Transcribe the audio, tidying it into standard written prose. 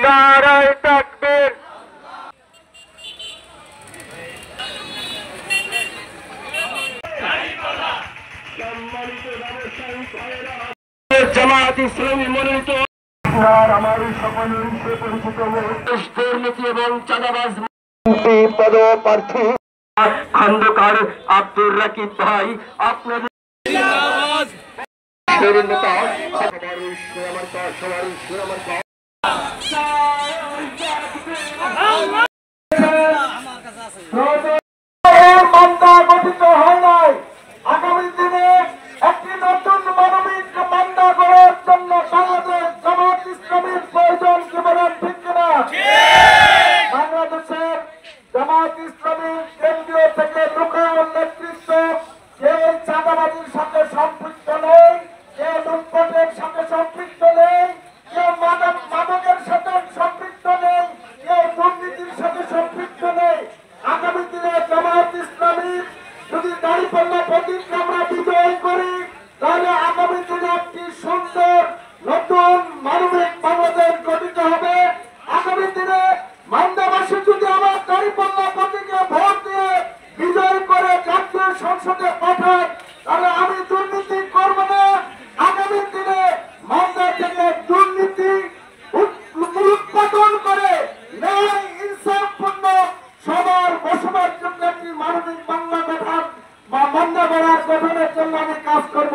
নারায়ে তাকবীর। জামায়াত ইসলামী মনোনীত আমার সকল পরিচিত দুর্নীতি এবং চাঁদাবাজ পদপ্রার্থী খন্দকার আব্দুর রাকিব ভাই আপনাদের নেতা গঠিত হয় নাই। আগামী দিনে একটি নতুন মানবিক বান্দা গড়ার জন্য বাংলাদেশ জামায়াত ইসলামীর প্রয়োজন কি বলেন ঠিক কিনা? বাংলাদেশের জামায়াত ইসলামী কেন্দ্রীয় থেকে লুকায়ন নেতৃত্ব কেউ চাঁদাবাজির সাথে সম্পৃক্ত নেই, কেউ লুটপাটের সাথে সম্পৃক্ত নেই, কেউ মাদকের সাথে সম্পৃক্ত নেই, কেউ দুর্নীতির সাথে সম্পৃক্ত নেই। আগামী দিনে জামায়াত ইসলামী যদি দাঁড়িপাল্লা প্রতীককে আমরা বিজয় করি তাহলে আগামী দিনে একটি সুন্দর নতুন মানবিক বাংলাদেশ গঠিত হবে। আগামী দিনে মান্দাবাসী যদি আমার দাঁড়িপাল্লা প্রতীকে ভোট দিয়ে বিজয় করে জাতীয় সংসদে পাঠায় তাহলে আমি দুর্নীতি করব না। আগামী দিনে মান্দা থেকে দুর্নীতি উৎপাদন করে ন্যায় ইনসাফপূর্ণ সবার বসবাসের জন্য একটি মানবিক বাংলা গঠন বা মান্দা গড়ার গঠনের জন্য আমি কাজ করব।